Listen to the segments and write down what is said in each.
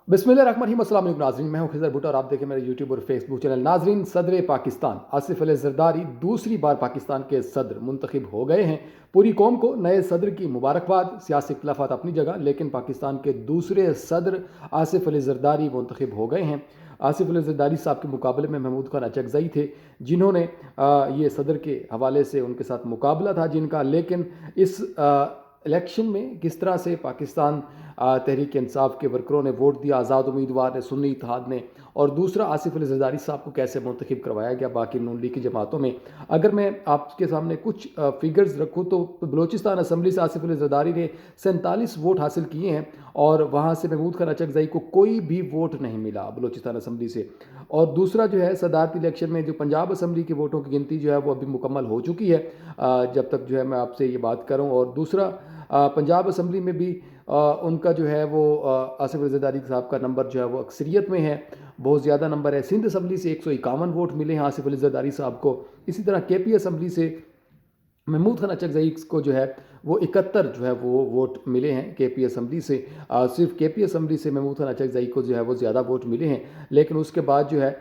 बिस्मिल्लाहिर्रहमानिर्रहीम। अस्सलाम वालेकुम नाज़रीन, मैं हूं खिज़र भुट्टो और आप देखें मेरे यूट्यूब और फेसबुक चैनल। नाज़रीन, सदर पाकिस्तान आसिफ अली ज़रदारी दूसरी बार पाकिस्तान के सदर मुंतखब हो गए हैं। पूरी कौम को नए सदर की मुबारकबाद। सियासी इख्तिलाफ़ात अपनी जगह, लेकिन पाकिस्तान के दूसरे सदर आसिफ अली ज़रदारी मुंतखब हो गए हैं। आसिफ अली ज़रदारी साहब के मुकाबले में महमूद खान अचकज़ई थे, जिन्होंने ये सदर के हवाले से उनके साथ मुकाबला था जिनका। लेकिन इस इलेक्शन में किस तरह से पाकिस्तान तहरीक इंसाफ के वर्करों ने वोट दिया, आज़ाद उम्मीदवार ने, सुन्नी इत्तेहाद ने, और दूसरा आसिफ अली ज़रदारी साहब को कैसे मुंतखब करवाया गया बाकी नून लीग की जमातों में। अगर मैं आपके सामने कुछ फिगर्स रखूँ तो बलूचिस्तान असम्बली से आसिफ अली ज़रदारी ने 47 वोट हासिल किए हैं और वहाँ से महमूद खान अचकज़ई को कोई भी वोट नहीं मिला बलूचिस्तान असम्बली से। और दूसरा जो है, सदारती इलेक्शन में जो पंजाब असम्बली के वोटों की गिनती जो है वो अभी मुकम्मल हो चुकी है जब तक जो है मैं आपसे ये बात करूँ। और दूसरा पंजाब असम्बली में भी उनका जो है वो आसिफ अली ज़रदारी साहब का नंबर जो है वो अक्सरियत में है, बहुत ज़्यादा नंबर है। सिंध असम्बली से 151 वोट मिले हैं आसिफ अली ज़रदारी साहब को। इसी तरह KP असम्बली से महमूद खान अचकज़ई को जो है वो 71 जो है वो वोट मिले हैं KP असम्बली से। सिर्फ KP असम्बली से महमूद खान अचकज़ई को जो है वो ज़्यादा वोट मिले हैं, लेकिन उसके बाद जो है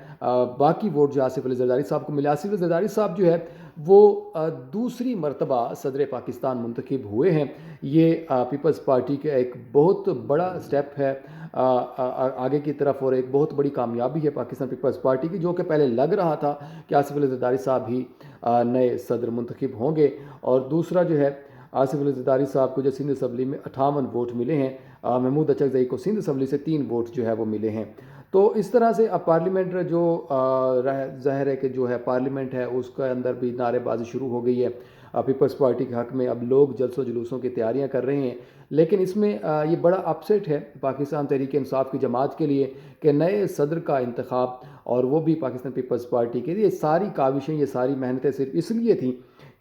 बाकी वोट जो आसिफ अली ज़रदारी साहब को मिले। आसिफ अली ज़रदारी साहब जो है वो दूसरी मरतबा सदर पाकिस्तान मुंतखब हुए हैं। ये पीपल्स पार्टी का एक बहुत बड़ा स्टेप है आगे की तरफ, और एक बहुत बड़ी कामयाबी है पाकिस्तान पीपल्स पार्टी की, जो कि पहले लग रहा था कि आसिफ अली ज़रदारी साहब ही नए सदर मुंतखब होंगे। और दूसरा जो है, आसिफ अली ज़रदारी साहब को जो सिंध असम्बली में 58 वोट मिले हैं, महमूद अचकज़ई को सिंध असम्बली से 3 वोट जो है वो मिले हैं। तो इस तरह से अब पार्लियामेंट जो ज़ाहिर है कि जो है पार्लियामेंट है उसके अंदर भी नारेबाजी शुरू हो गई है पीपल्स पार्टी के हक़ में। अब लोग जलसों जुलूसों की तैयारियां कर रहे हैं, लेकिन इसमें ये बड़ा अपसेट है पाकिस्तान तहरीक इंसाफ की जमात के लिए कि नए सदर का इंतखाब, और वो भी पाकिस्तान पीपल्स पार्टी के लिए। सारी काविशें, ये सारी मेहनतें सिर्फ इसलिए थी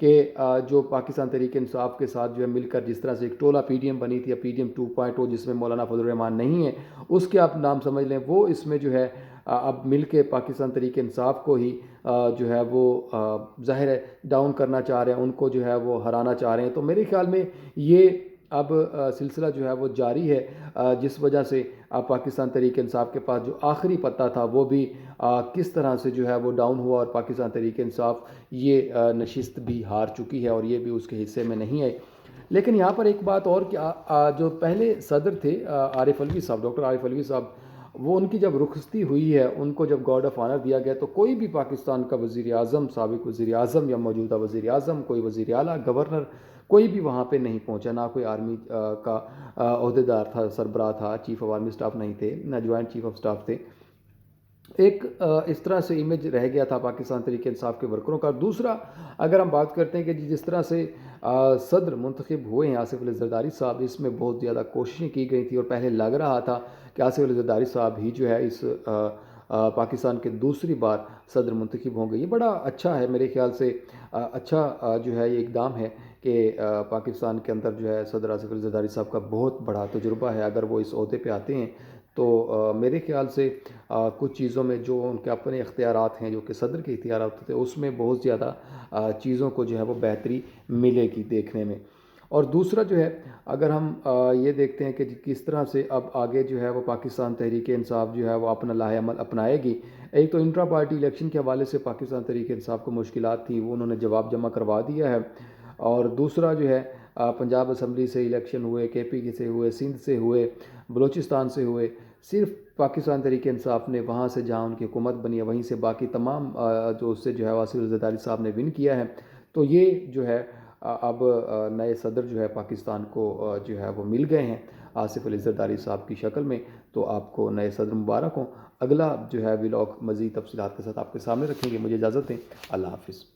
कि जो पाकिस्तान तहरीक इंसाफ के साथ जो है मिलकर जिस तरह से एक टोला PDM बनी थी, या PDM 2.0 जिसमें मौलाना फजल रहमान नहीं है, उसके आप नाम समझ लें, वो इसमें जो है अब मिल के पाकिस्तान तहरीक इंसाफ को ही जो है वो ज़ाहिर है डाउन करना चाह रहे हैं, उनको जो है वो हराना चाह रहे हैं। तो मेरे ख्याल में ये अब सिलसिला जो है वो जारी है, जिस वजह से पाकिस्तान तहरीक इंसाफ के पास जो आखिरी पत्ता था वो भी किस तरह से जो है वो डाउन हुआ, और पाकिस्तान तहरीक इंसाफ ये नशिस्त भी हार चुकी है और ये भी उसके हिस्से में नहीं है। लेकिन यहाँ पर एक बात और कि जो पहले सदर थे आरिफ अलवी साहब, डॉक्टर आरिफ अलवी साहब, वो उनकी जब रुखसती हुई है, उनको जब गार्ड ऑफ ऑनर दिया गया, तो कोई भी पाकिस्तान का वज़ीर आज़म, साबिक़ वज़ीर आज़म या मौजूदा वज़ीर आज़म, कोई वज़ीर आला, गवर्नर, कोई भी वहाँ पे नहीं पहुँचा। ना कोई आर्मी का अहदेदार था, सरबराह था, चीफ़ ऑफ आर्मी स्टाफ नहीं थे, ना जॉइंट चीफ ऑफ स्टाफ थे। एक इस तरह से इमेज रह गया था पाकिस्तान तहरीक इंसाफ के वर्करों का। दूसरा, अगर हम बात करते हैं कि जिस तरह से सदर मुंतखब हुए हैं आसिफ अली ज़रदारी साहब, इसमें बहुत ज़्यादा कोशिशें की गई थी और पहले लग रहा था कि आसिफ अली ज़रदारी साहब ही जो है इस पाकिस्तान के दूसरी बार सदर मुंतखब होंगे। ये बड़ा अच्छा है मेरे ख्याल से, अच्छा जो है ये इकदाम है कि पाकिस्तान के अंदर जो है सदर आसिफ अली ज़रदारी साहब का बहुत बड़ा तजुर्बा है। अगर वो इस ओहदे पे आते हैं तो मेरे ख्याल से कुछ चीज़ों में जो उनके अपने इख्तियारात हैं, जो कि सदर के इख्तियारात थे, उसमें बहुत ज़्यादा चीज़ों को जो है वो बेहतरी मिलेगी देखने में। और दूसरा जो है, अगर हम ये देखते हैं कि किस तरह से अब आगे जो है वो पाकिस्तान तहरीक इंसाफ जो है वो अपना लाहेअमल अपनाएगी। एक तो इंट्रा पार्टी इलेक्शन के हवाले से पाकिस्तान तहरीक इंसाफ को मुश्किलात थी, वो उन्होंने जवाब जमा करवा दिया है। और दूसरा जो है, पंजाब असम्बली से इलेक्शन हुए, KP से हुए, सिंध से हुए, बलूचिस्तान से हुए, सिर्फ पाकिस्तान तहरीक इंसाफ ने वहाँ से जहाँ उनकी हुकूमत बनी है वहीं से बाकी तमाम जो उससे जो है आसिफ अली ज़रदारी साहब ने विन किया है। तो ये जो है अब नए सदर जो है पाकिस्तान को जो है वो मिल गए हैं आसिफ अली ज़रदारी साहब की शक्ल में। तो आपको नए सदर मुबारक हो। अगला जो है व्लॉग मज़ीद तफसीलात के साथ आपके सामने रखेंगे। मुझे इजाज़त दें। अल्लाह हाफ़िज़।